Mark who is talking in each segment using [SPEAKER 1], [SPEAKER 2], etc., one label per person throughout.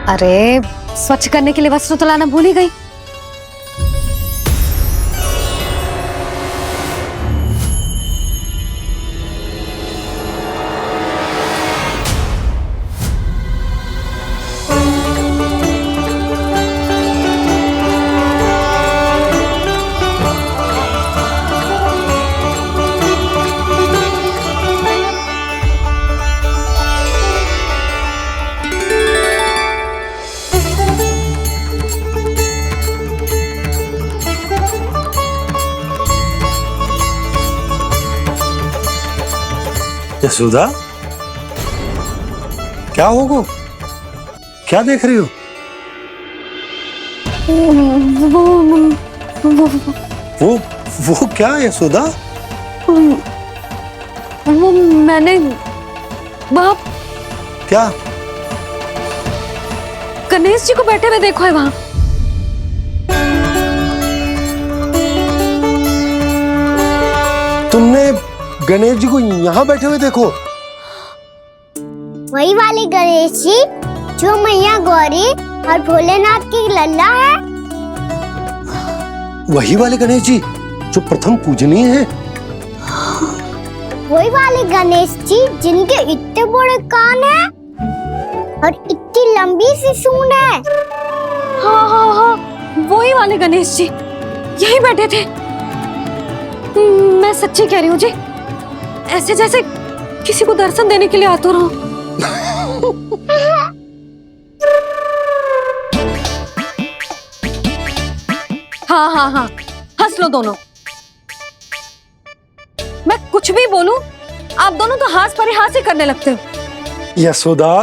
[SPEAKER 1] अरे स्वच्छ करने के लिए वस्त्र तो लाना भूल ही गई।
[SPEAKER 2] यशोदा, क्या होगा? क्या देख रही हो? वो क्या यशोदा?
[SPEAKER 1] वो मैंने बाप
[SPEAKER 2] क्या?
[SPEAKER 1] गणेश जी को बैठे हुए देखो है वहां।
[SPEAKER 2] तुमने गणेश जी को यहाँ बैठे हुए देखो?
[SPEAKER 3] वही वाले गणेश जी जो मैया गौरी और भोलेनाथ की लल्ला है।
[SPEAKER 2] वही वाले गणेश जी जो प्रथम पूजनीय है।
[SPEAKER 3] वही वाले गणेश जी जिनके इतने बड़े कान हैं और इतनी लंबी सी सूंड है।
[SPEAKER 1] हाँ हाँ हाँ, वही वाले गणेश जी यही बैठे थे। मैं सच्ची कह रही हूँ जी, ऐसे जैसे किसी को दर्शन देने के लिए आतुर हो। हाँ हाँ हाँ, हंस लो दोनों। मैं कुछ भी बोलूं, आप दोनों तो हाथ परिहास ही करने लगते हो।
[SPEAKER 2] यशोदा,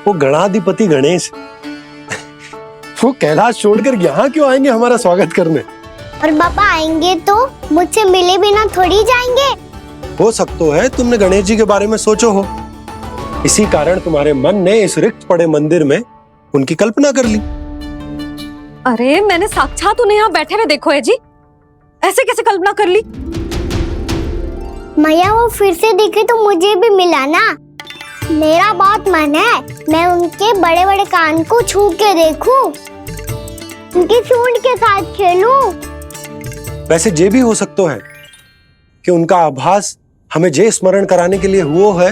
[SPEAKER 2] वो गणाधिपति गणेश वो कैलाश छोड़कर यहाँ क्यों आएंगे हमारा स्वागत करने?
[SPEAKER 3] और पापा आएंगे तो मुझसे मिले बिना थोड़ी जाएंगे।
[SPEAKER 2] हो सकता है तुमने गणेश जी के बारे में सोचो हो, इसी कारण तुम्हारे मन ने इस रिक्त पड़े मंदिर में उनकी कल्पना कर ली।
[SPEAKER 1] अरे मैंने साक्षात उन्हें यहाँ बैठे हुए देखो है जी, ऐसे कैसे कल्पना कर ली?
[SPEAKER 3] मैया वो फिर से दिखे तो मुझे भी मिला ना। मेरा बहुत मन है मैं उनके बड़े बड़े कान को छू के देखूं, उनकी सूंड के साथ खेलूं।
[SPEAKER 2] वैसे ये भी हो सकता है कि उनका आभास हमें जे स्मरण कराने के लिए हुआ है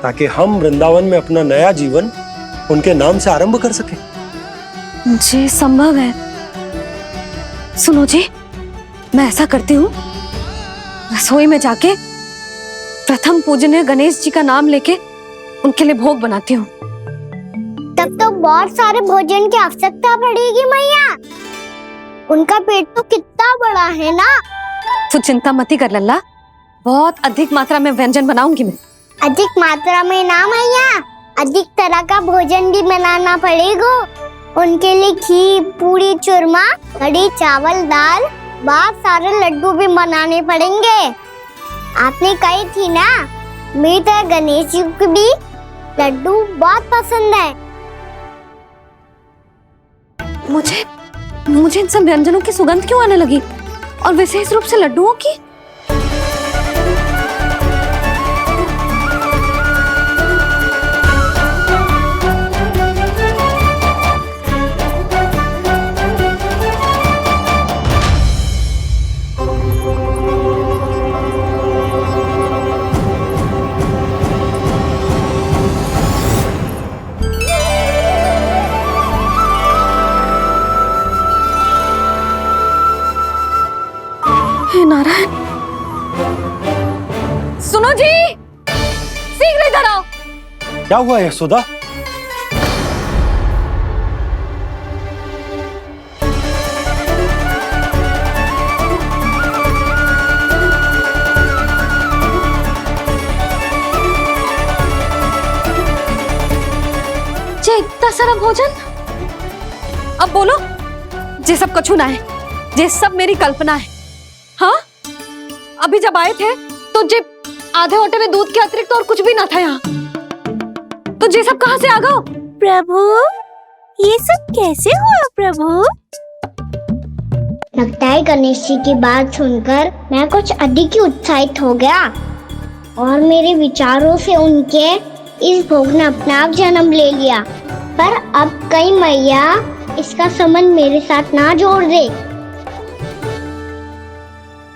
[SPEAKER 2] ताकि हम वृंदावन में अपना नया जीवन उनके नाम से आरंभ कर सके।
[SPEAKER 1] जी संभव है। सुनो जी, मैं ऐसा करती हूँ, रसोई में जाके प्रथम पूजनीय गणेश जी का नाम लेके उनके लिए भोग बनाती हूँ।
[SPEAKER 3] तब तो बहुत सारे भोजन की आवश्यकता पड़ेगी मैया, उनका पेट तो कितना बड़ा है ना।
[SPEAKER 1] तू चिंता मत ही कर लल्ला, बहुत अधिक मात्रा में व्यंजन बनाऊंगी मैं।
[SPEAKER 3] अधिक मात्रा में ना मैया, अधिक तरह का भोजन भी बनाना पड़ेगा। उनके लिए खीर, पूरी, चूरमा, कढ़ी, चावल, दाल, बहुत सारे लड्डू भी बनाने पड़ेंगे। आपने कही थी ना, मेरी तरह गणेश जी को भी लड्डू बहुत पसंद है।
[SPEAKER 1] मुझे इन सब व्यंजनों की सुगंध क्यों आने लगी, और विशेष रूप से लड्डुओं की? हे नारायण, सुनो जी, शीघ्र इधर आओ।
[SPEAKER 2] क्या हुआ यशोदा?
[SPEAKER 1] जे इतना सारा भोजन, अब बोलो, जे सब कछु ना है, जे सब मेरी कल्पना है। हाँ, अभी जब आए थे तो जे आधे ओटे में दूध के अतिरिक्त और कुछ भी ना था यहाँ, तो ये सब कहाँ से आ गए?
[SPEAKER 3] प्रभु, ये सब कैसे हुआ प्रभु? लगता है गणेश जी की बात सुनकर मैं कुछ अधिक ही उत्साहित हो गया और मेरे विचारों से उनके इस भोग ने अपना आप जन्म ले लिया। पर अब कहीं मैया इसका संबंध मेरे साथ ना जोड़ दे।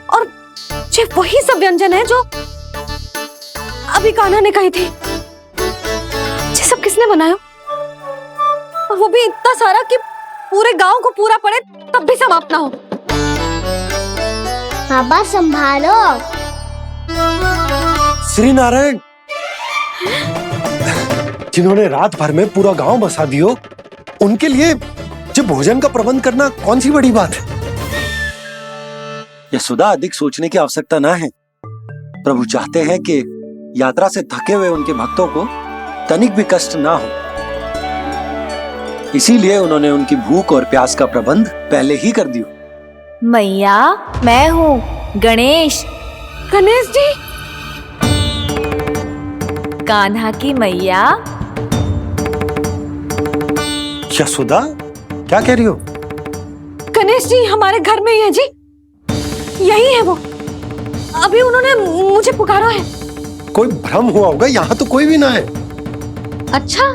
[SPEAKER 1] और ये वही सब व्यंजन है जो अभी कान्हा ने कही थी। ये सब किसने बनाया? और वो भी इतना सारा कि पूरे गांव को पूरा पड़े तब भी समाप्त ना हो।
[SPEAKER 3] बाबा संभालो।
[SPEAKER 2] श्री नारायण, जिन्होंने रात भर में पूरा गांव बसा दियो, उनके लिए जो भोजन का प्रबंध करना कौन सी बड़ी बात है? यशोदा, अधिक सोचने की आवश्यकता ना है। प्रभु चाहते हैं कि यात्रा से थके हुए उनके भक्तों को तनिक भी कष्ट ना हो, इसीलिए उन्होंने उनकी भूख और प्यास का प्रबंध पहले ही कर दिया।
[SPEAKER 4] मैया, मैं हूँ गणेश।
[SPEAKER 1] गणेश जी,
[SPEAKER 4] कान्हा की मैया।
[SPEAKER 2] यशोदा, क्या कह रही हो?
[SPEAKER 1] गणेश जी हमारे घर में ही है जी, यही है वो। अभी उन्होंने मुझे पुकारा है।
[SPEAKER 2] कोई भ्रम हुआ होगा, यहाँ तो कोई भी ना है।
[SPEAKER 1] अच्छा,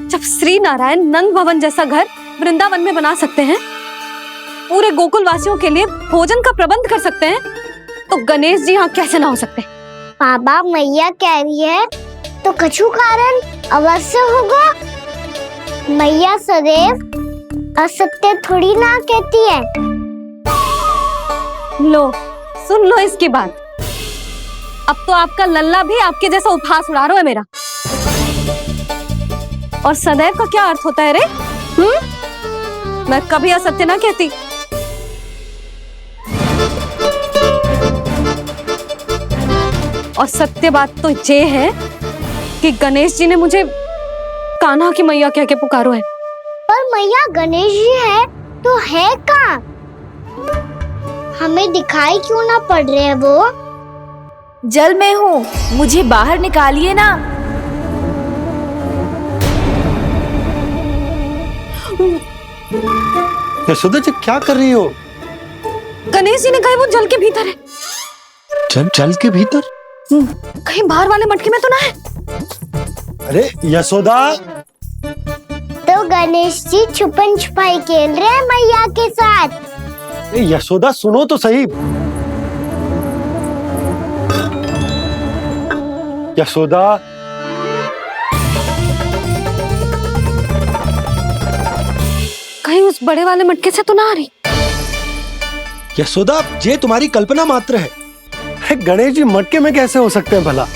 [SPEAKER 1] जब श्री नारायण नंद भवन जैसा घर वृंदावन में बना सकते हैं, पूरे गोकुल वासियों के लिए भोजन का प्रबंध कर सकते हैं, तो गणेश जी यहाँ कैसे ना हो सकते?
[SPEAKER 3] बाबा मैया कह रही है तो कछु कारण अवश्य होगा। मैया सदैव असत्य थोड़ी ना कहती है।
[SPEAKER 1] लो, सुन लो इसकी बात। अब तो आपका लल्ला भी आपके जैसा उपहास उड़ा रहा है मेरा। और सदैव का क्या अर्थ होता है रे? मैं कभी असत्य ना कहती। और सत्य बात तो ये है कि गणेश जी ने मुझे कान्हा की मैया कह के पुकारो है।
[SPEAKER 3] पर मैया गणेश जी है तो है कहाँ? हमें दिखाई क्यों ना पड़ रहे हैं वो?
[SPEAKER 4] जल में हूँ, मुझे बाहर निकालिए ना।
[SPEAKER 2] यशोदा जी, क्या कर रही हो?
[SPEAKER 1] गणेश जी ने कहा वो जल के भीतर है।
[SPEAKER 2] जल के भीतर?
[SPEAKER 1] कहीं बाहर वाले मटके में तो ना है?
[SPEAKER 2] अरे यशोदा!
[SPEAKER 3] तो गणेश जी छुपन छुपाई खेल रहे हैं मैया के साथ।
[SPEAKER 2] यशोदा, सुनो तो सही। यशोदा,
[SPEAKER 1] कहीं उस बड़े वाले मटके से तो ना आ रही?
[SPEAKER 2] यशोदा, ये तुम्हारी कल्पना मात्र है। गणेश जी मटके में कैसे हो सकते हैं भला?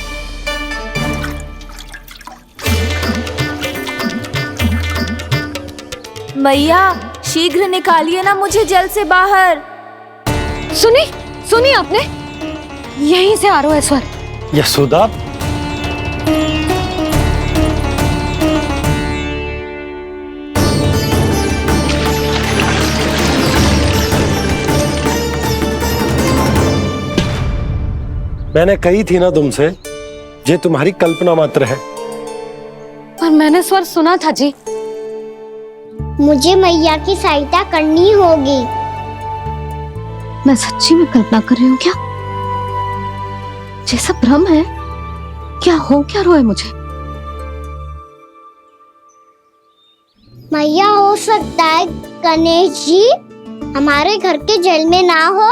[SPEAKER 4] मैया, शीघ्र निकालिए ना मुझे जल से बाहर।
[SPEAKER 1] सुनी आपने? यहीं से आ रहा है स्वर।
[SPEAKER 2] यशोदा, मैंने कही थी ना तुमसे, ये तुम्हारी कल्पना मात्र है।
[SPEAKER 1] पर मैंने स्वर सुना था जी।
[SPEAKER 3] मुझे मैया की सहायता करनी होगी।
[SPEAKER 1] मैं सच्ची में कल्पना कर रही हूँ क्या? ये सब भ्रम है क्या? हो क्या रहा है मुझे?
[SPEAKER 3] मैया, हो सकता है गणेश जी हमारे घर के जल में ना हो,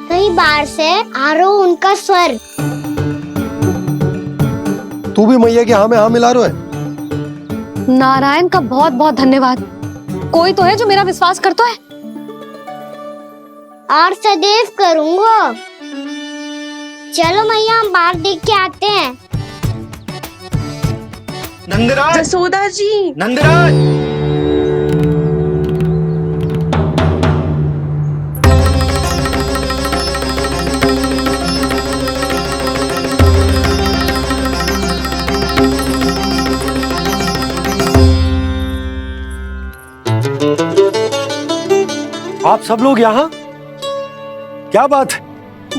[SPEAKER 3] कहीं बाहर से आ रहा हो उनका स्वर।
[SPEAKER 2] तू भी मैया के हाँ में हाँ मिला रहा है।
[SPEAKER 1] नारायण का बहुत बहुत धन्यवाद। कोई तो है जो मेरा विश्वास करता है।
[SPEAKER 3] और सदैव करूंगा। चलो मैया, हम बाहर देख के आते हैं।
[SPEAKER 5] नंदराज,
[SPEAKER 4] जसोदा जी।
[SPEAKER 5] नंदराज!
[SPEAKER 2] आप सब लोग यहाँ? क्या बात है?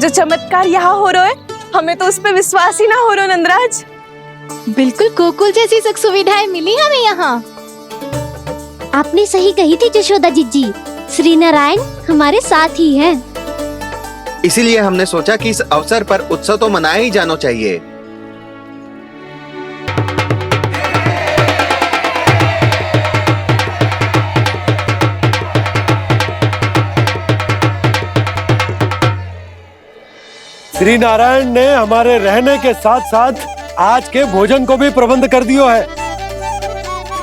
[SPEAKER 6] जो चमत्कार यहाँ हो रहा है, हमें तो उस पर विश्वास ही ना हो रहा नंदराज।
[SPEAKER 7] बिल्कुल गोकुल जैसी सुख सुविधाएं मिली हमें यहाँ।
[SPEAKER 3] आपने सही कही थी यशोदा जीजी, श्री नारायण हमारे साथ ही हैं।
[SPEAKER 5] इसीलिए हमने सोचा कि इस अवसर पर उत्सव तो मनाया ही जाना चाहिए।
[SPEAKER 2] श्री नारायण ने हमारे रहने के साथ साथ आज के भोजन को भी प्रबंध कर दियो है।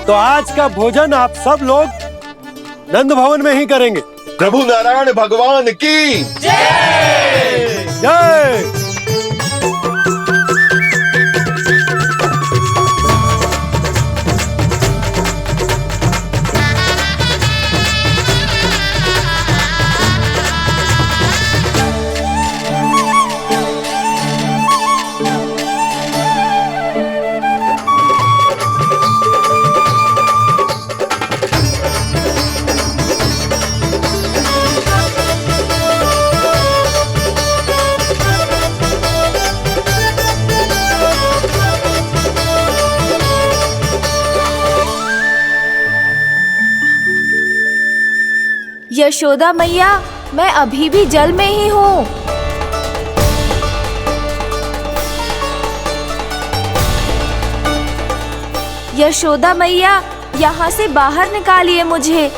[SPEAKER 2] तो आज का भोजन आप सब लोग नंद भवन में ही करेंगे।
[SPEAKER 8] प्रभु नारायण भगवान की
[SPEAKER 2] जय जय।
[SPEAKER 4] यशोदा मैया, मैं अभी भी जल में ही हूँ। यशोदा मैया, यहाँ से बाहर निकालिए मुझे।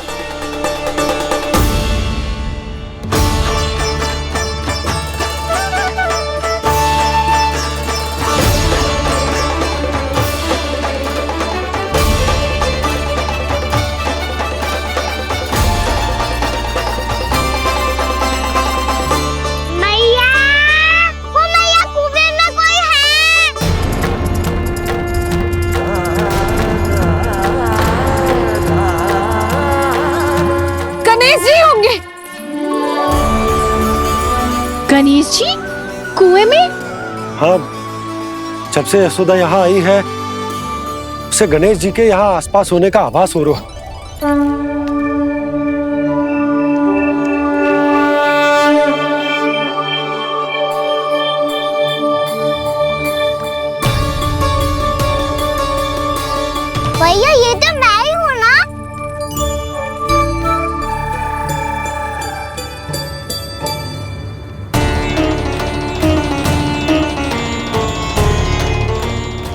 [SPEAKER 7] गणेश जी कुएं में?
[SPEAKER 2] हाँ, जब से यशोदा यहाँ आई है उसे गणेश जी के यहाँ आसपास होने का आभास हो रहा है।
[SPEAKER 3] भैया ये तो मैं ही हूँ ना।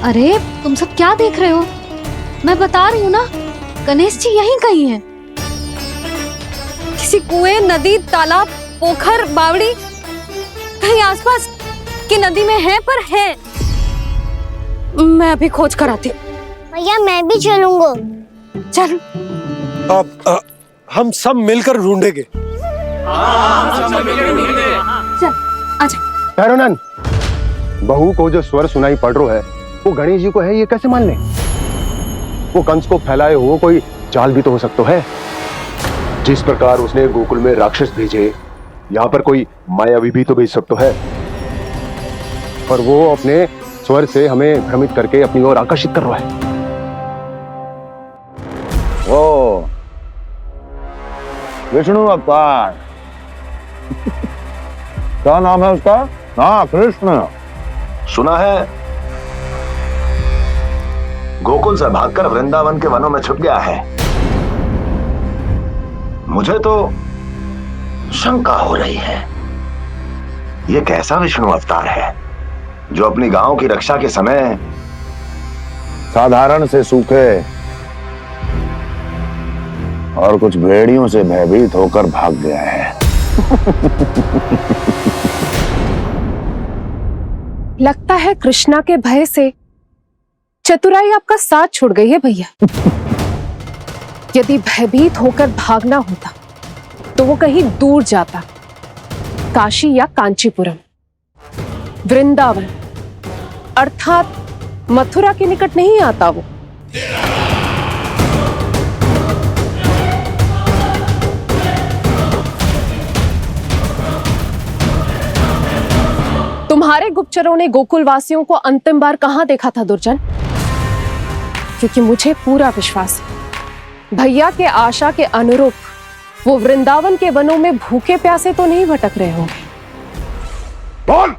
[SPEAKER 1] अरे तुम सब क्या देख रहे हो? मैं बता रही हूँ ना, गणेश जी यहीं कहीं हैं। किसी कुएं, नदी, तालाब, पोखर, बावड़ी कहीं आसपास की नदी में है, पर है। मैं अभी खोज कर आती हूँ।
[SPEAKER 3] भैया मैं भी चलूंगा।
[SPEAKER 1] चल।
[SPEAKER 2] अब हम सब मिलकर ढूंढेंगे।
[SPEAKER 1] चल आजा।
[SPEAKER 9] भैरवनाथ, बहू को जो स्वर सुनाई पड़ रहा है वो गणेश जी को है, ये कैसे मान ले? वो कंस को फैलाए हुए कोई चाल भी तो हो सकता है। जिस प्रकार उसने गोकुल में राक्षस भेजे, यहाँ पर कोई मायावी भी तो भेज सकता है। पर वो अपने स्वर से हमें भ्रमित करके अपनी ओर आकर्षित कर रहा है।
[SPEAKER 8] ओ विष्णु अवतार। क्या नाम है उसका? हाँ, कृष्ण।
[SPEAKER 10] सुना है गोकुल से भागकर वृंदावन के वनों में छुप गया है। मुझे तो शंका हो रही है, ये कैसा विष्णु अवतार है जो अपनी गांव की रक्षा के समय
[SPEAKER 8] साधारण से सूखे और कुछ भेड़ियों से भयभीत होकर भाग गया है।
[SPEAKER 6] लगता है कृष्णा के भय से चतुराई आपका साथ छोड़ गई है भैया। यदि भयभीत होकर भागना होता तो वो कहीं दूर जाता, काशी या कांचीपुरम, वृंदावन अर्थात मथुरा के निकट नहीं आता वो। तुम्हारे गुप्तचरों ने गोकुल वासियों को अंतिम बार कहां देखा था दुर्जन? क्योंकि मुझे पूरा विश्वास है भैया के आशा के अनुरूप वो वृंदावन के वनों में भूखे प्यासे तो नहीं भटक रहे होंगे।
[SPEAKER 9] बोल!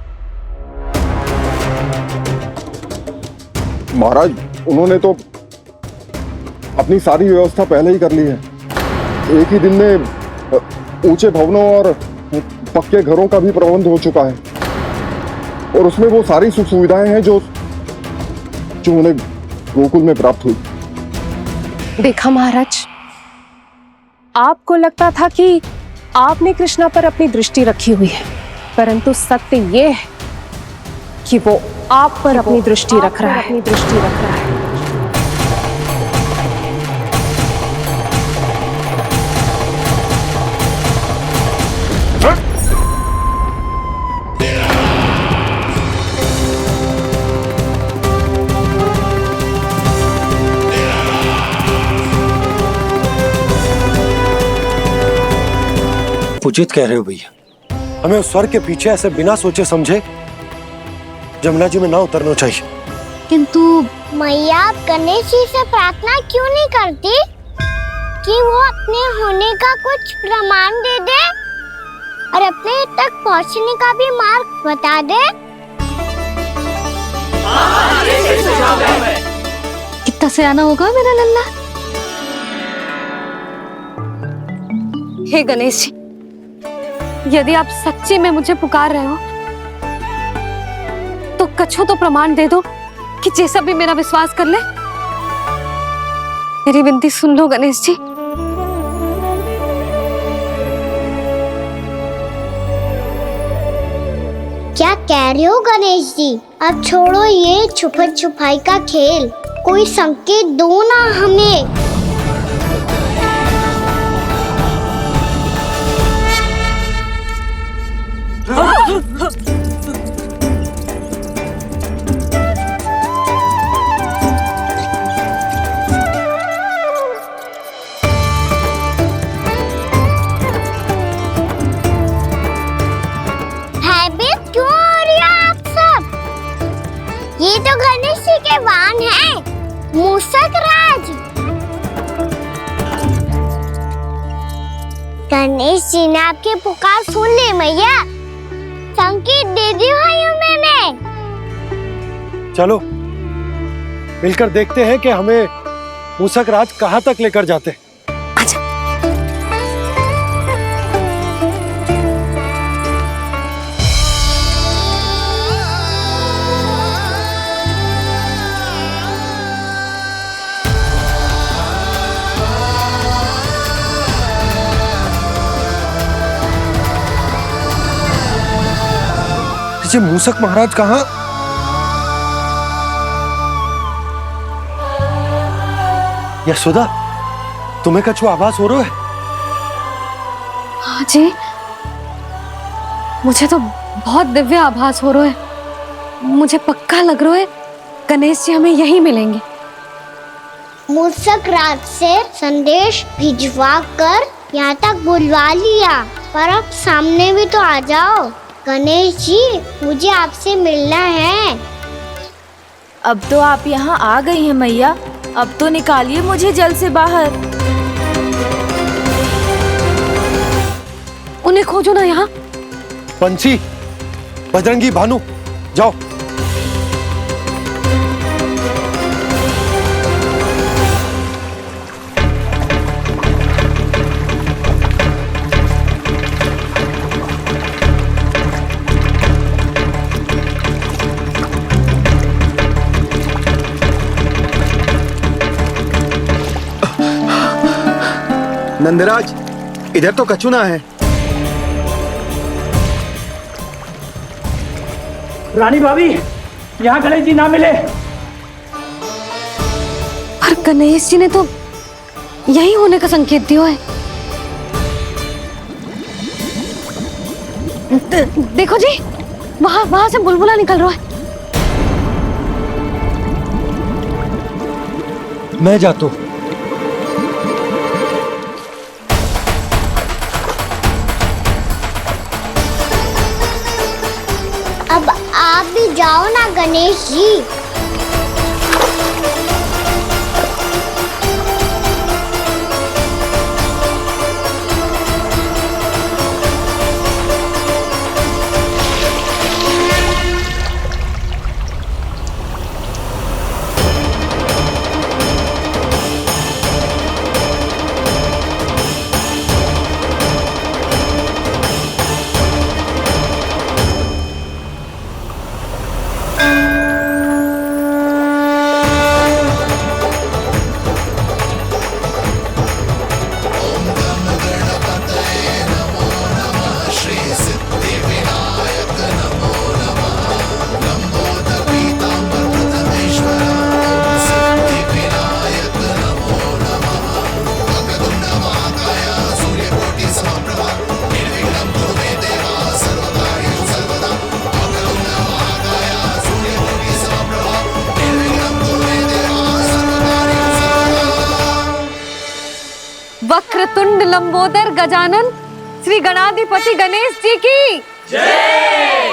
[SPEAKER 9] महाराज, उन्होंने तो अपनी सारी व्यवस्था पहले ही कर ली है। एक ही दिन में ऊंचे भवनों और पक्के घरों का भी प्रबंध हो चुका है, और उसमें वो सारी सुख सुविधाएं हैं जो उन्हें गोकुल में प्राप्त हुई।
[SPEAKER 6] देखा महाराज, आपको लगता था कि आपने कृष्णा पर अपनी दृष्टि रखी हुई है, परंतु सत्य ये है कि वो आप पर अपनी दृष्टि रख रहा है।
[SPEAKER 2] उचित कह रहे हो भैया, हमें उस स्वर के पीछे ऐसे बिना सोचे समझे जमुना जी में ना उतरना चाहिए।
[SPEAKER 1] किंतु
[SPEAKER 3] मैया आप गणेश जी से प्रार्थना क्यों नहीं करती कि वो अपने होने का कुछ प्रमाण दे दे और अपने तक पहुंचने का भी मार्ग बता दे?
[SPEAKER 1] कितना सयाना होगा मेरा लल्ला। हे गणेश जी, यदि आप सच्ची में मुझे पुकार रहे हो तो कछु तो प्रमाण दे दो कि जैसा भी मेरा विश्वास कर ले। मेरी विनती सुन लो गणेश जी।
[SPEAKER 3] क्या कह रहे हो गणेश जी? अब छोड़ो ये छुपन छुपाई का खेल, कोई संकेत दो ना हमें। भयभीत क्यों हो रही हो आप सब? ये तो गणेश जी के वाहन हैं, मूषक राज। गणेश जी ने आपकी पुकार सुन ली मैया, संकेत दे दी भाइयों मैंने।
[SPEAKER 2] चलो मिलकर देखते हैं कि हमें मूषक राज कहाँ तक लेकर जाते हैं। ये मूषक महाराज कहाँ? यशोदा, तुम्हें कछु आभास हो रहा है?
[SPEAKER 1] हाँ जी, मुझे तो बहुत दिव्य आभास हो रहा है। मुझे पक्का लग रहा है गणेश जी हमें यहीं मिलेंगे।
[SPEAKER 3] मूषक राज से संदेश भिजवा कर यहाँ तक बुलवा लिया, पर अब सामने भी तो आ जाओ। गणेश जी, मुझे आपसे मिलना है।
[SPEAKER 4] अब तो आप यहाँ आ गई हैं मैया, अब तो निकालिए मुझे जल से बाहर।
[SPEAKER 1] उन्हें खोजो ना यहाँ।
[SPEAKER 2] पंछी, बजरंगी, भानु, जाओ।
[SPEAKER 5] नंदराज, इधर तो कछु ना है।
[SPEAKER 11] रानी भाभी, यहाँ गणेश जी ना मिले।
[SPEAKER 1] पर गणेश जी ने तो यही होने का संकेत दिया है। देखो जी, वहां से बुलबुला निकल रहा है।
[SPEAKER 2] मैं जाता हूँ।
[SPEAKER 3] अब आप भी जाओ ना गणेश जी।
[SPEAKER 1] वक्रतुंड लंबोदर गजानन श्री गणाधिपति गणेश जी की जय।